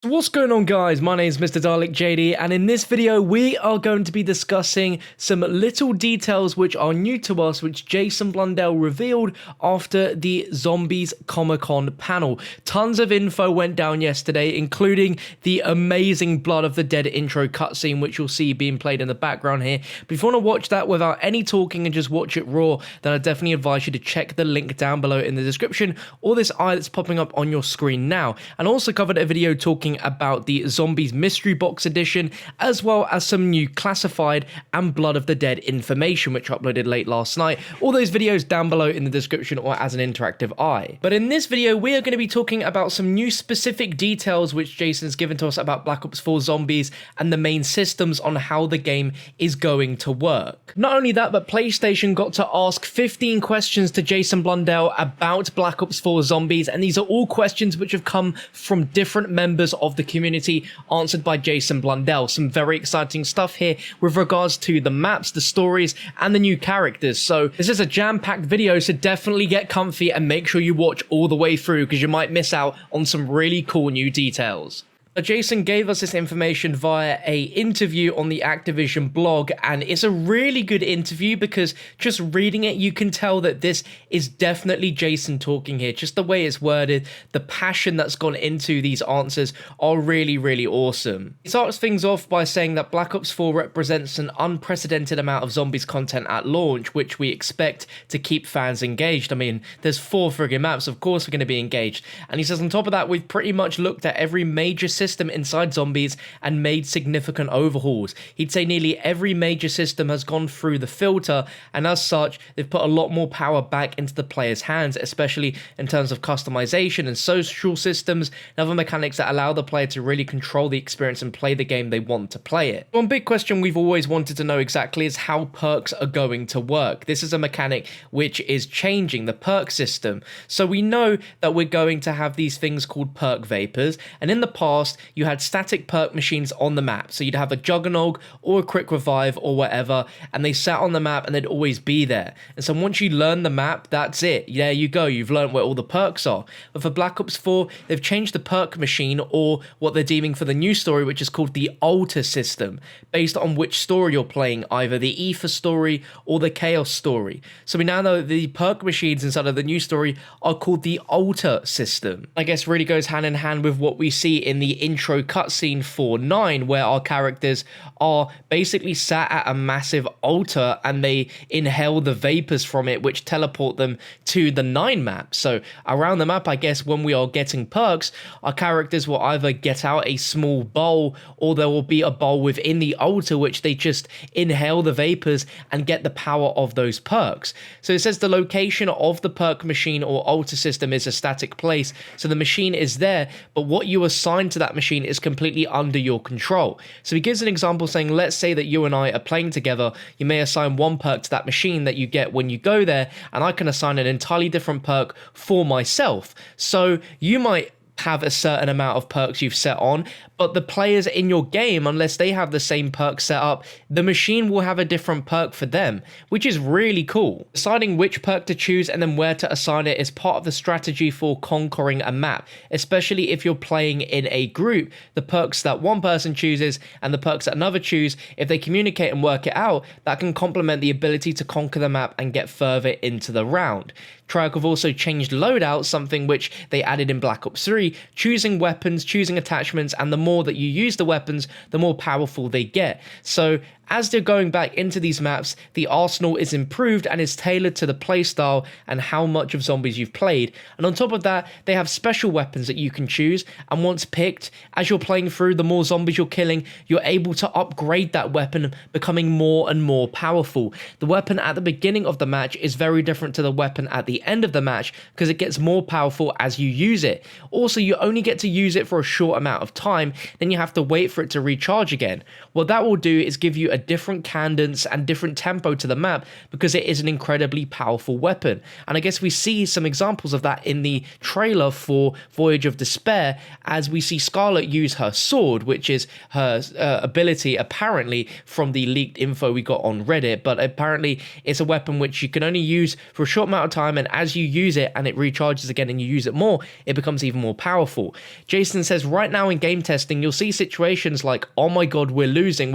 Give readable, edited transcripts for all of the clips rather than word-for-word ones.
What's going on, guys? My name is MrDalekJD, and in this video we are going to be discussing some little details which are new to us, which Jason Blundell revealed after the Zombies Comic-Con panel. Tons of info went down yesterday, including the amazing Blood of the Dead intro cutscene, which you'll see being played in the background here. But if you want to watch that without any talking and just watch it raw, then I definitely advise you to check the link down below in the description, or this eye that's popping up on your screen now. And also covered a video talking about the Zombies Mystery Box Edition, as well as some new classified and Blood of the Dead information, which I uploaded late last night. All those videos down below in the description or as an interactive eye. But in this video, we are going to be talking about some new specific details which Jason's given to us about Black Ops 4 Zombies and the main systems on how the game is going to work. Not only that, but PlayStation got to ask 15 questions to Jason Blundell about Black Ops 4 Zombies, and these are all questions which have come from different members of the community, answered by Jason Blundell. Some very exciting stuff here with regards to the maps, the stories, and the new characters. So this is a jam-packed video, so definitely get comfy and make sure you watch all the way through, because you might miss out on some really cool new details. Jason gave us this information via a interview on the Activision blog, and it's a really good interview because just reading it, you can tell that this is definitely Jason talking here. Just the way it's worded, the passion that's gone into these answers are really, really awesome. He starts things off by saying that Black Ops 4 represents an unprecedented amount of zombies content at launch, which we expect to keep fans engaged. I mean, there's 4 friggin' maps, of course we're going to be engaged. And he says on top of that, we've pretty much looked at every major system inside Zombies and made significant overhauls. He'd say nearly every major system has gone through the filter, and as such, they've put a lot more power back into the player's hands, especially in terms of customization and social systems and other mechanics that allow the player to really control the experience and play the game they want to play it. One big question we've always wanted to know exactly is how perks are going to work. This is a mechanic which is changing, the perk system. So we know that we're going to have these things called perk vapors, and in the past you had static perk machines on the map. So you'd have a Juggernog or a Quick Revive or whatever, and they sat on the map and they'd always be there. And so once you learn the map, that's it. There you go. You've learned where all the perks are. But for Black Ops 4, they've changed the perk machine, or what they're deeming for the new story, which is called the altar system, based on which story you're playing, either the Ephah story or the Chaos story. So we now know the perk machines inside of the new story are called the altar system. I guess really goes hand in hand with what we see in the intro cutscene for 9, where our characters are basically sat at a massive altar and they inhale the vapors from it, which teleport them to the 9 map. So around the map, I guess when we are getting perks, our characters will either get out a small bowl, or there will be a bowl within the altar which they just inhale the vapors and get the power of those perks. So it says the location of the perk machine or altar system is a static place, so the machine is there, but what you assign to that machine is completely under your control. So he gives an example saying, let's say that you and I are playing together, you may assign one perk to that machine that you get when you go there, and I can assign an entirely different perk for myself. So you might have a certain amount of perks you've set on, but the players in your game, unless they have the same perk set up, the machine will have a different perk for them, which is really cool. Deciding which perk to choose and then where to assign it is part of the strategy for conquering a map, especially if you're playing in a group. The perks that one person chooses and the perks that another choose, if they communicate and work it out, that can complement the ability to conquer the map and get further into the round. Treyarch have also changed loadouts, something which they added in Black Ops 3, choosing weapons, choosing attachments, and the more that you use the weapons, the more powerful they get. So as they're going back into these maps, the arsenal is improved and is tailored to the playstyle and how much of Zombies you've played. And on top of that, they have special weapons that you can choose, and once picked, as you're playing through, the more zombies you're killing, you're able to upgrade that weapon, becoming more and more powerful. The weapon at the beginning of the match is very different to the weapon at the end of the match, because it gets more powerful as you use it. Also, you only get to use it for a short amount of time, then you have to wait for it to recharge again. What that will do is give you a different cadence and different tempo to the map because it is an incredibly powerful weapon. And I guess we see some examples of that in the trailer for Voyage of Despair, as we see Scarlet use her sword, which is her ability apparently from the leaked info we got on Reddit, but apparently it's a weapon which you can only use for a short amount of time, and as you use it and it recharges again and you use it more, it becomes even more powerful. Jason says right now in game testing you'll see situations like, oh my god, we're losing,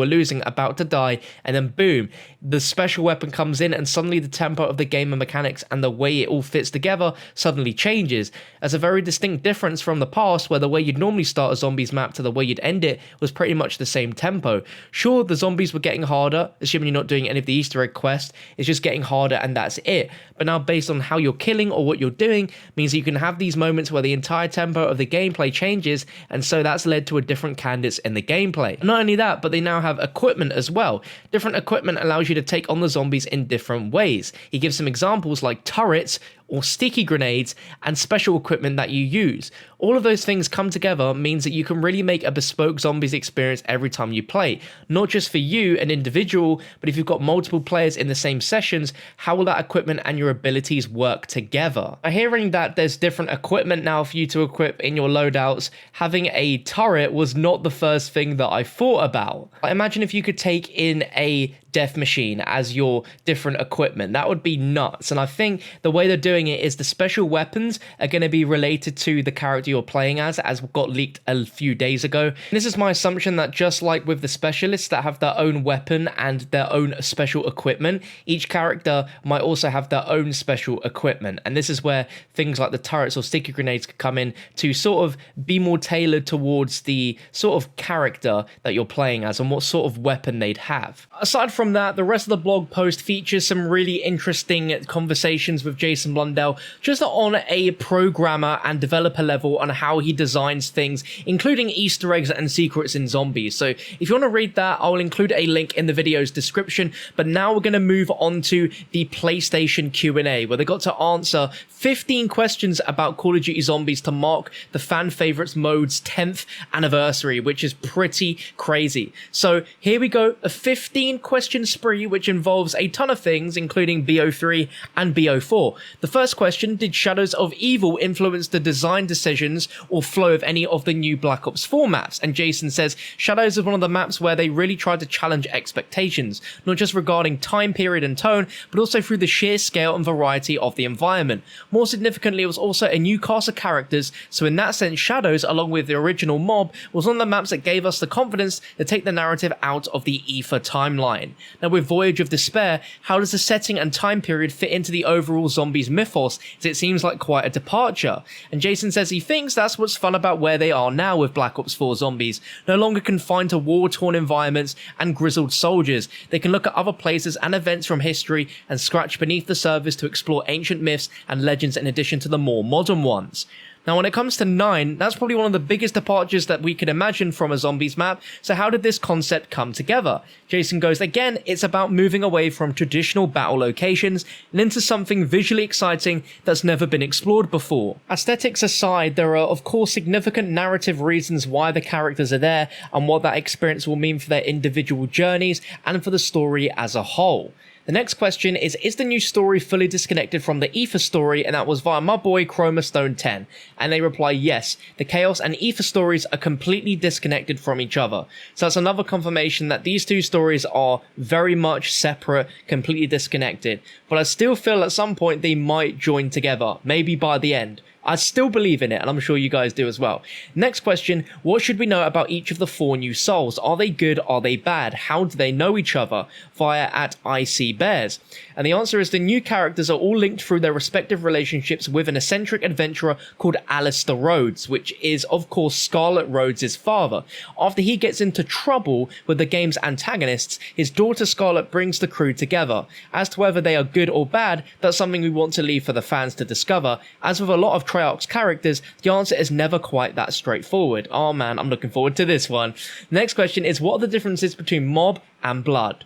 about to die, and then boom, the special weapon comes in and suddenly the tempo of the game and mechanics and the way it all fits together suddenly changes. As a very distinct difference from the past, where the way you'd normally start a zombies map to the way you'd end it was pretty much the same tempo. Sure, the zombies were getting harder, assuming you're not doing any of the Easter egg quest, it's just getting harder and that's it. But now based on how you're killing or what you're doing means you can have these moments where the entire tempo of the gameplay changes, and so that's led to a different cadence in the gameplay. Not only that, but they now have equipment as well. Different equipment allows you to take on the zombies in different ways. He gives some examples like turrets or sticky grenades and special equipment that you use. All of those things come together means that you can really make a bespoke zombies experience every time you play. Not just for you, an individual, but if you've got multiple players in the same sessions, how will that equipment and your abilities work together? By hearing that there's different equipment now for you to equip in your loadouts, having a turret was not the first thing that I thought about. I imagine if you could take in a death machine as your different equipment, that would be nuts. And I think the way they're doing it is the special weapons are going to be related to the character you're playing as got leaked a few days ago. And this is my assumption, that just like with the specialists that have their own weapon and their own special equipment, each character might also have their own special equipment. And this is where things like the turrets or sticky grenades could come in to sort of be more tailored towards the sort of character that you're playing as and what sort of weapon they'd have. Aside from that, the rest of the blog post features some really interesting conversations with Jason Blundell, just on a programmer and developer level, on how he designs things, including Easter eggs and secrets in zombies. So if you want to read that, I'll include a link in the video's description. But now we're going to move on to the PlayStation Q&A, where they got to answer 15 questions about Call of Duty Zombies to mark the fan favorites mode's 10th anniversary, which is pretty crazy. So here we go, a 15 question spree, which involves a ton of things, including BO3 and BO4. The first question: did Shadows of Evil influence the design decisions or flow of any of the new Black Ops 4 maps? And Jason says Shadows is one of the maps where they really tried to challenge expectations, not just regarding time period and tone, but also through the sheer scale and variety of the environment. More significantly, it was also a new cast of characters, so in that sense, Shadows, along with the original mob, was one of the maps that gave us the confidence to take the narrative out of the Ephah timeline. Now with Voyage of Despair, how does the setting and time period fit into the overall zombies mythos, as it seems like quite a departure? And Jason says he thinks that's what's fun about where they are now with Black Ops 4 zombies, no longer confined to war-torn environments and grizzled soldiers. They can look at other places and events from history and scratch beneath the surface to explore ancient myths and legends in addition to the more modern ones. Now when it comes to 9, that's probably one of the biggest departures that we could imagine from a zombies map, so how did this concept come together? Jason goes, again, it's about moving away from traditional battle locations and into something visually exciting that's never been explored before. Aesthetics aside, there are of course significant narrative reasons why the characters are there and what that experience will mean for their individual journeys and for the story as a whole. The next question is the new story fully disconnected from the Ephah story? And that was via my boy ChromaStone10. And they reply, yes, the Chaos and Ephah stories are completely disconnected from each other. So that's another confirmation that these two stories are very much separate, completely disconnected. But I still feel at some point they might join together, maybe by the end. I still believe in it, and I'm sure you guys do as well. Next question: what should we know about each of the 4 new souls? Are they good? Are they bad? How do they know each other? Via @ICBears. And the answer is the new characters are all linked through their respective relationships with an eccentric adventurer called Alistair Rhodes, which is of course Scarlet Rhodes' father. After he gets into trouble with the game's antagonists, his daughter Scarlet brings the crew together. As to whether they are good or bad, that's something we want to leave for the fans to discover. As with a lot of Treyarch's characters, the answer is never quite that straightforward. Oh man, I'm looking forward to this one. The next question is, what are the differences between mob and blood?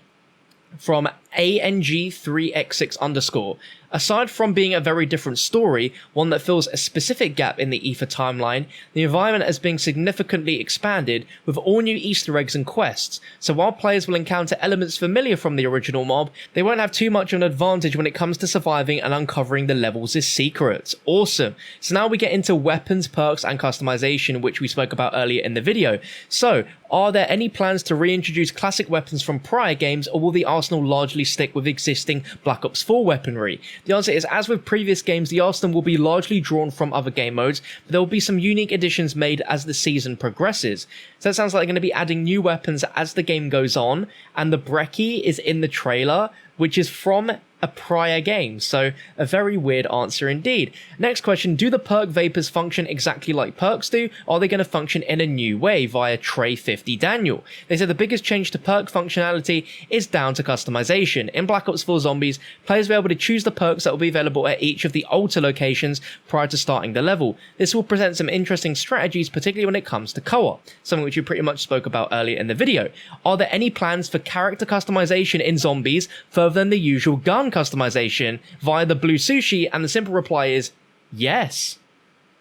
From ANG3X6_. Aside from being a very different story, one that fills a specific gap in the Ephah timeline, the environment has been significantly expanded with all new Easter eggs and quests, so while players will encounter elements familiar from the original mob, they won't have too much of an advantage when it comes to surviving and uncovering the levels' secrets. Awesome! So now we get into weapons, perks and customization, which we spoke about earlier in the video. So, are there any plans to reintroduce classic weapons from prior games, or will the arsenal largely stick with existing Black Ops 4 weaponry? The answer is, as with previous games, the arsenal will be largely drawn from other game modes, but there will be some unique additions made as the season progresses. So it sounds like they're going to be adding new weapons as the game goes on, and the brekkie is in the trailer, which is from a prior game, so a very weird answer indeed. Next question, do the perk vapors function exactly like perks do, or are they going to function in a new way via Trey50 Daniel? They said the biggest change to perk functionality is down to customization. In Black Ops 4 Zombies, players will be able to choose the perks that will be available at each of the altar locations prior to starting the level. This will present some interesting strategies, particularly when it comes to co-op, something which you pretty much spoke about earlier in the video. Are there any plans for character customization in Zombies further than the usual gun customization via the blue sushi? And the simple reply is yes.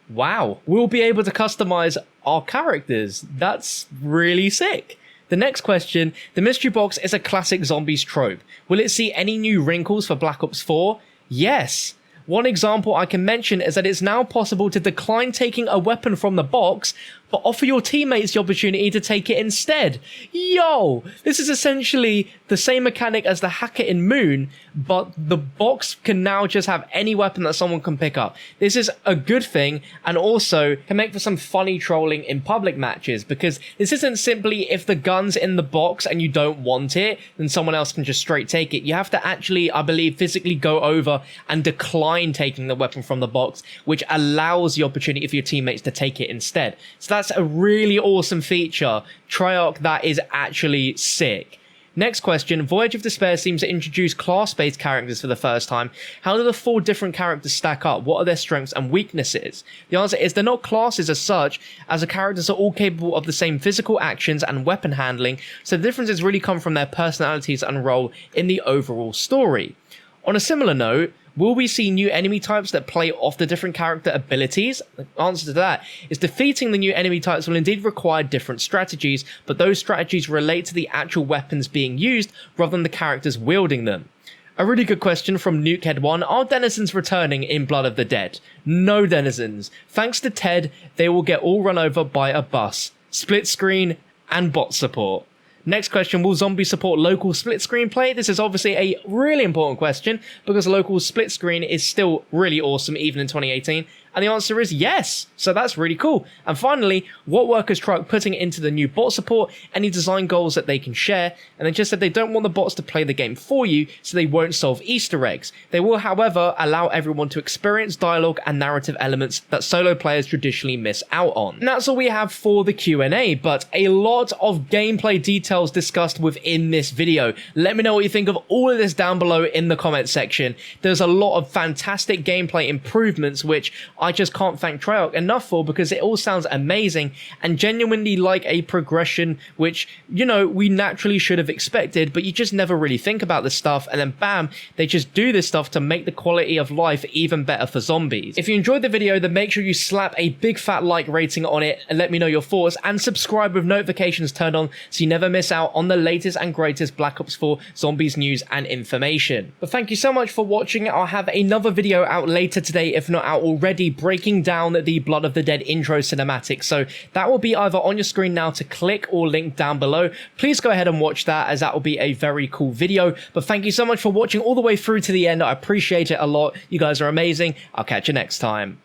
Wow, we'll be able to customize our characters. That's really sick. The next question, the mystery box is a classic Zombies trope. Will it see any new wrinkles for Black Ops 4? Yes. One example I can mention is that it's now possible to decline taking a weapon from the box, but offer your teammates the opportunity to take it instead. Yo! This is essentially the same mechanic as the hack it in Moon, but the box can now just have any weapon that someone can pick up. This is a good thing, and also can make for some funny trolling in public matches, because this isn't simply if the gun's in the box and you don't want it, then someone else can just straight take it. You have to actually, I believe, physically go over and decline taking the weapon from the box, which allows the opportunity for your teammates to take it instead. So that's a really awesome feature. Treyarch, that is actually sick. Next question, Voyage of Despair seems to introduce class-based characters for the first time. How do the 4 different characters stack up? What are their strengths and weaknesses? The answer is they're not classes as such, as the characters are all capable of the same physical actions and weapon handling, so the differences really come from their personalities and role in the overall story. On a similar note, will we see new enemy types that play off the different character abilities? The answer to that is defeating the new enemy types will indeed require different strategies, but those strategies relate to the actual weapons being used rather than the characters wielding them. A really good question from Nukehead1, are Denizens returning in Blood of the Dead? No Denizens. Thanks to Ted, they will get all run over by a bus. Split screen and bot support. Next question, will zombies support local split screen play? This is obviously a really important question because local split screen is still really awesome even in 2018. And the answer is yes. So that's really cool. And finally, what work is Treyarch putting into the new bot support? Any design goals that they can share? And they just said they don't want the bots to play the game for you, so they won't solve Easter eggs. They will, however, allow everyone to experience dialogue and narrative elements that solo players traditionally miss out on. And that's all we have for the Q&A, but a lot of gameplay details discussed within this video. Let me know what you think of all of this down below in the comment section. There's a lot of fantastic gameplay improvements, which I just can't thank Treyarch enough for, because it all sounds amazing and genuinely like a progression which, you know, we naturally should have expected, but you just never really think about this stuff, and then bam, they just do this stuff to make the quality of life even better for zombies. If you enjoyed the video, then make sure you slap a big fat like rating on it and let me know your thoughts, and subscribe with notifications turned on so you never miss out on the latest and greatest Black Ops 4 zombies news and information. But thank you so much for watching. I'll have another video out later today, if not out already, breaking down the Blood of the Dead intro cinematic, so that will be either on your screen now to click or link down below. Please go ahead and watch that, as that will be a very cool video. But thank you so much for watching all the way through to the end. I appreciate it a lot. You guys are amazing. I'll catch you next time.